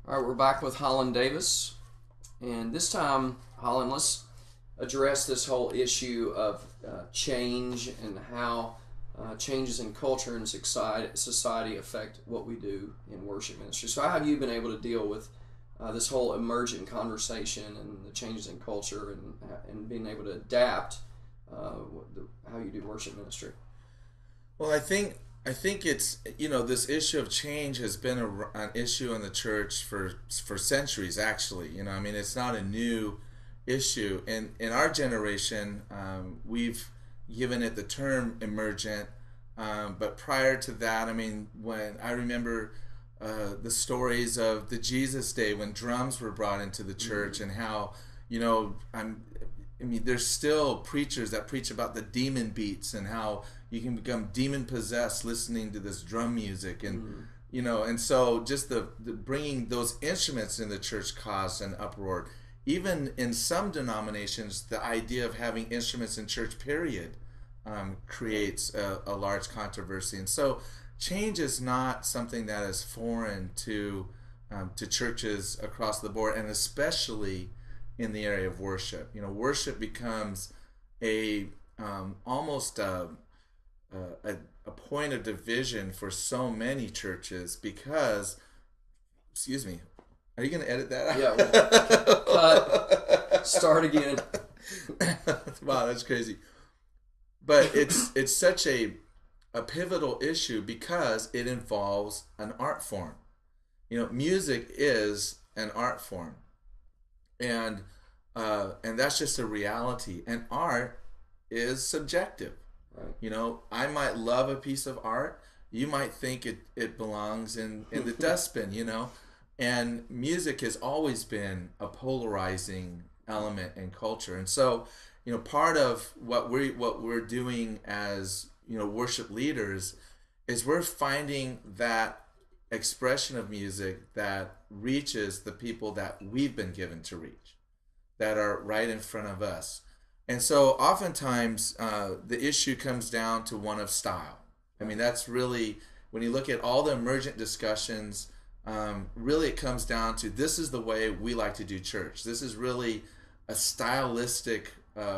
All right, we're back with Holland Davis, and this time, Holland, let's address this whole issue of change and how changes in culture and society affect what we do in worship ministry. So, how have you been able to deal with this whole emergent conversation and the changes in culture and being able to adapt how you do worship ministry? Well, I think it's this issue of change has been an issue in the church for centuries. Actually, I mean it's not a new issue. In our generation, we've given it the term emergent, but prior to that, I mean, when I remember the stories of the Jesus Day when drums were brought into the church and how you know I'm I mean, there's still preachers that preach about the demon beats and how you can become demon possessed listening to this drum music, and and so just the bringing those instruments in the church caused an uproar. Even in some denominations, the idea of having instruments in church, period, creates a large controversy. And so, change is not something that is foreign to churches across the board, and especially in the area of worship. Worship becomes a almost a point of division for so many churches because, excuse me, are you going to edit that out? Yeah, well, cut, start again. Wow, that's crazy. But it's such a pivotal issue because it involves an art form. Music is an art form, and that's just a reality. And art is subjective. Right. I might love a piece of art. You might think it belongs in the dustbin. And music has always been a polarizing element in culture. And so, part of what we're doing as worship leaders is we're finding that expression of music that reaches the people that we've been given to reach, that are right in front of us. And so oftentimes the issue comes down to one of style. I mean, that's really, when you look at all the emergent discussions, really it comes down to this is the way we like to do church. This is really a stylistic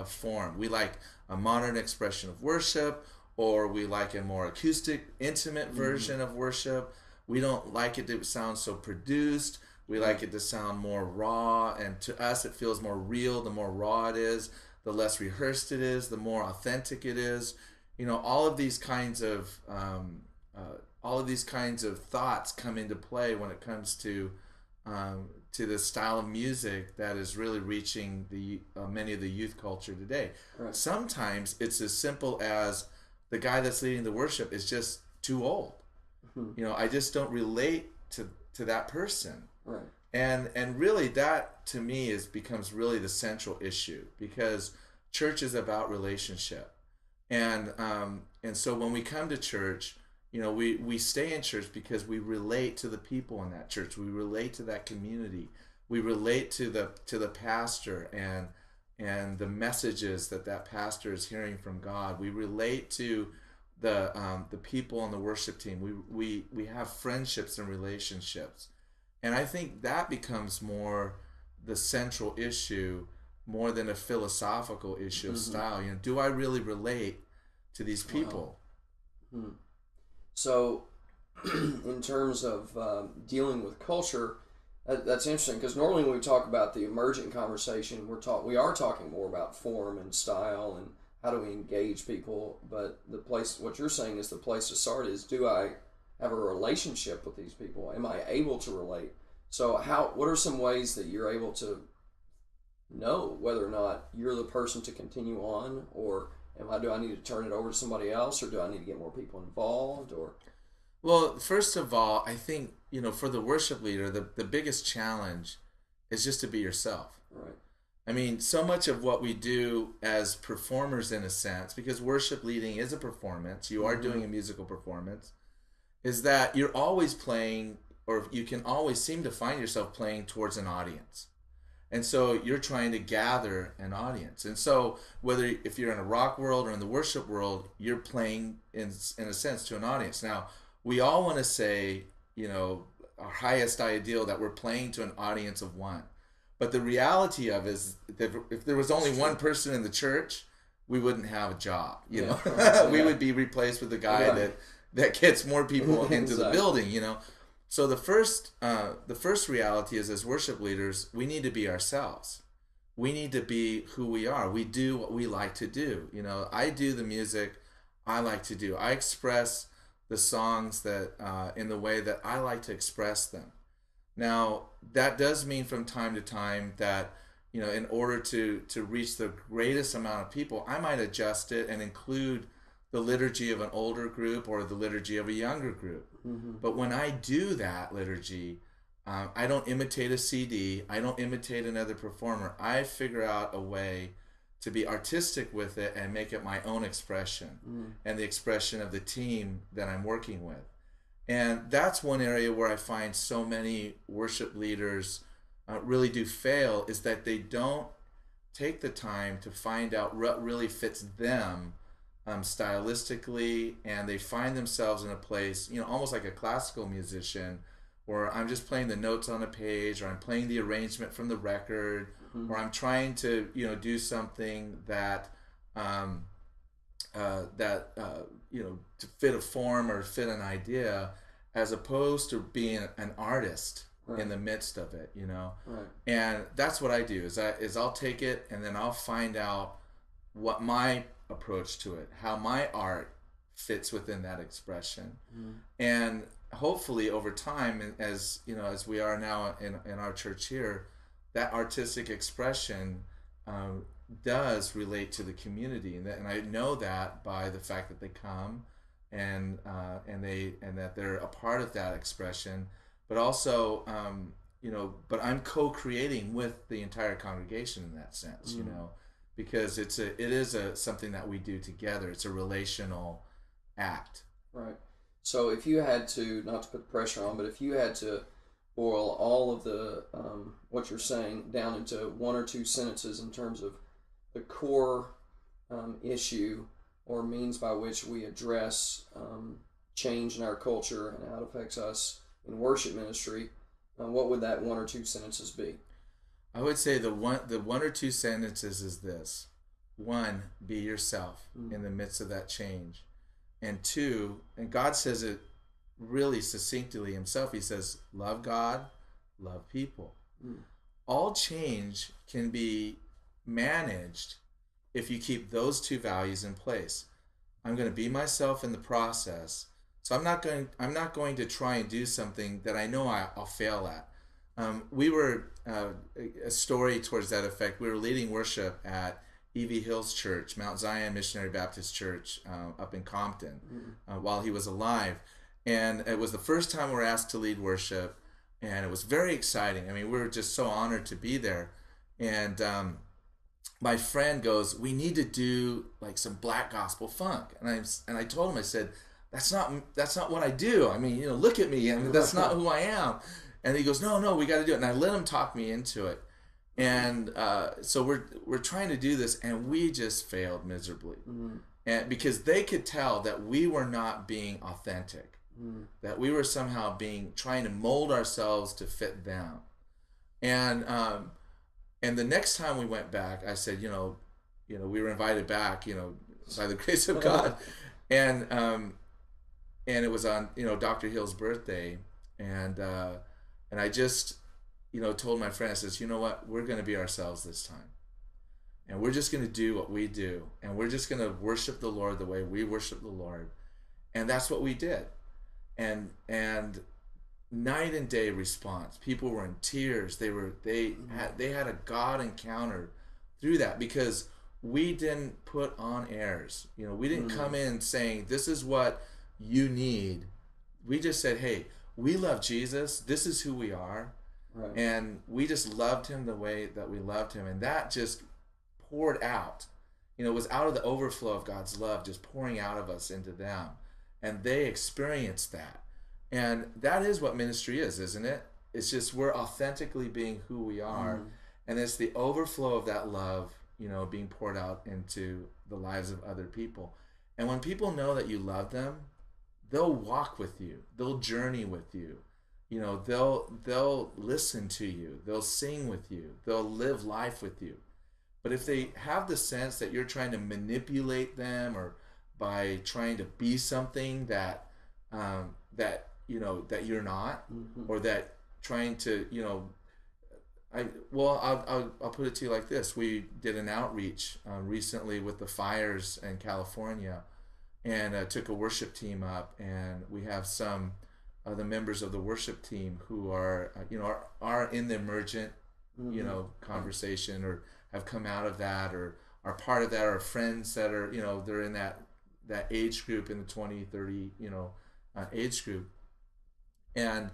form. We like a modern expression of worship, or we like a more acoustic, intimate version of worship. We don't like it to sound so produced. We like it to sound more raw, and to us it feels more real. The more raw it is, the less rehearsed it is, the more authentic it is. All of these kinds of thoughts come into play when it comes to the style of music that is really reaching the many of the youth culture today. Right. Sometimes it's as simple as the guy that's leading the worship is just too old. I just don't relate to that person. Right. And really that to me becomes really the central issue, because church is about relationship. And so when we come to church, we stay in church because we relate to the people in that church. We relate to that community. We relate to the pastor and the messages that pastor is hearing from God. We relate to the people on the worship team. We have friendships and relationships. And I think that becomes more the central issue, more than a philosophical issue of style. Do I really relate to these people? Wow. So, in terms of dealing with culture, that's interesting, because normally when we talk about the emergent conversation, we are talking more about form and style and how do we engage people. But what you're saying is the place to start is, do I have a relationship with these people? Am I able to relate? So what are some ways that you're able to know whether or not you're the person to continue on, or do I need to turn it over to somebody else, or do I need to get more people involved? Or Well, first of all, I think, for the worship leader, the biggest challenge is just to be yourself. Right. I mean, so much of what we do as performers, in a sense, because worship leading is a performance, you are doing a musical performance, is that you're always playing, or you can always seem to find yourself playing towards an audience. And so you're trying to gather an audience. And so if you're in a rock world or in the worship world, you're playing in a sense to an audience. Now, we all want to say, our highest ideal that we're playing to an audience of one. But the reality of is that if there was only one person in the church, we wouldn't have a job. You know, we would be replaced with the guy that gets more people into the building. You know, so the first reality is, as worship leaders, we need to be ourselves. We need to be who we are. We do what we like to do. You know, I do the music I like to do. I express the songs that in the way that I like to express them. Now, that does mean from time to time that, you know, in order to reach the greatest amount of people, I might adjust it and include the liturgy of an older group or the liturgy of a younger group. Mm-hmm. But when I do that liturgy, I don't imitate a CD. I don't imitate another performer. I figure out a way to be artistic with it and make it my own expression and the expression of the team that I'm working with. And that's one area where I find so many worship leaders really do fail, is that they don't take the time to find out what really fits them stylistically, and they find themselves in a place, you know, almost like a classical musician, where I'm just playing the notes on a page, or I'm playing the arrangement from the record, or I'm trying to, you know, do something that you know, to fit a form or fit an idea, as opposed to being an artist in the midst of it, you know. And that's what I do, is I'll take it and then I'll find out what my approach to it, how my art fits within that expression. And hopefully over time, as you know, as we are now in our church here, that artistic expression does relate to the community, and I know that by the fact that they come and that they're a part of that expression, but also you know, but I'm co-creating with the entire congregation in that sense, you know, because it is something that we do together. It's a relational act. Right. So if you had to, not to put pressure on, but if you had to boil all of the what you're saying down into one or two sentences in terms of the core issue or means by which we address change in our culture and how it affects us in worship ministry, what would that one or two sentences be? I would say the one or two sentences is this: one, be yourself in the midst of that change, and two, and God says it really succinctly himself. He says, love God, love people. All change can be managed if you keep those two values in place. I'm going to be myself in the process. So I'm not going to try and do something that I know I'll fail at. We were a story towards that effect. We were leading worship at E.V. Hill's church, Mount Zion Missionary Baptist Church, up in Compton, while he was alive. And it was the first time we were asked to lead worship, and it was very exciting. I mean, we were just so honored to be there. And my friend goes, "We need to do like some black gospel funk." And I told him, I said, that's not what I do. I mean, you know, look at me. I mean, that's not who I am. And he goes, no, we got to do it. And I let him talk me into it. And so we're trying to do this, and we just failed miserably. And because they could tell that we were not being authentic, that we were somehow trying to mold ourselves to fit them. And the next time we went back, I said, you know, we were invited back, you know, by the grace of God, and it was on, you know, Dr. Hill's birthday, and I just, you know, told my friend, I says, you know what, we're going to be ourselves this time, and we're just going to do what we do, and we're just going to worship the Lord the way we worship the Lord. And that's what we did. And night and day response. People were in tears. They had a God encounter through that, because we didn't put on airs. You know, we didn't come in saying, this is what you need. We just said, hey, we love Jesus. This is who we are. Right. And we just loved him the way that we loved him. And that just poured out. You know, it was out of the overflow of God's love just pouring out of us into them. And they experienced that. And that is what ministry is, isn't it? It's just we're authentically being who we are. And it's the overflow of that love, you know, being poured out into the lives of other people. And when people know that you love them, they'll walk with you. They'll journey with you. they'll listen to you, they'll sing with you, they'll live life with you. But if they have the sense that you're trying to manipulate them, or by trying to be something that you're not, Mm-hmm. or that trying to, I'll put it to you like this: we did an outreach recently with the fires in California, and took a worship team up, and we have some of the members of the worship team who are in the emergent Mm-hmm. conversation, or have come out of that, or are part of that, or friends that are, they're in that age group, in the 20, 30, age group. And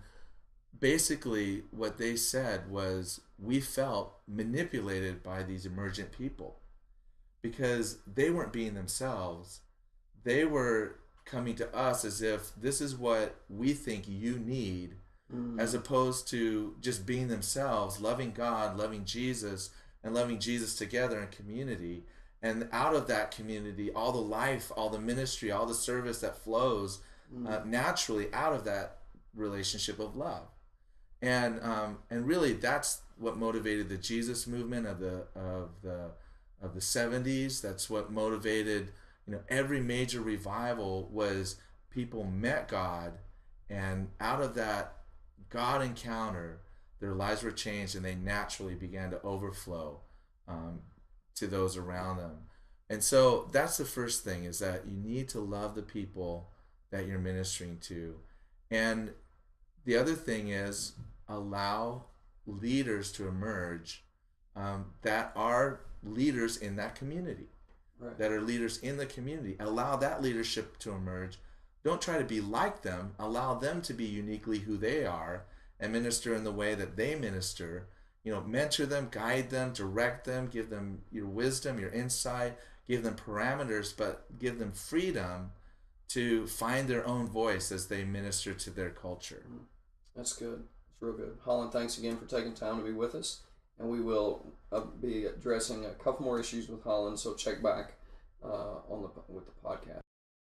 basically what they said was, we felt manipulated by these emergent people because they weren't being themselves. They were coming to us as if this is what we think you need, Mm-hmm. as opposed to just being themselves, loving God, loving Jesus, and loving Jesus together in community. And out of that community, all the life, all the ministry, all the service that flows naturally out of that relationship of love. And really, that's what motivated the Jesus movement of the 70s. That's what motivated, every major revival, was people met God, and out of that God encounter, their lives were changed, and they naturally began to overflow to those around them. And so that's the first thing, is that you need to love the people that you're ministering to. And the other thing is, allow leaders to emerge that are leaders in that community, Right. that are leaders in the community. Allow that leadership to emerge. Don't try to be like them. Allow them to be uniquely who they are, and minister in the way that they minister. Mentor them, guide them, direct them, give them your wisdom, your insight, give them parameters, but give them freedom to find their own voice as they minister to their culture. That's good. It's real good. Holland, thanks again for taking time to be with us. And we will be addressing a couple more issues with Holland, so check back with the podcast.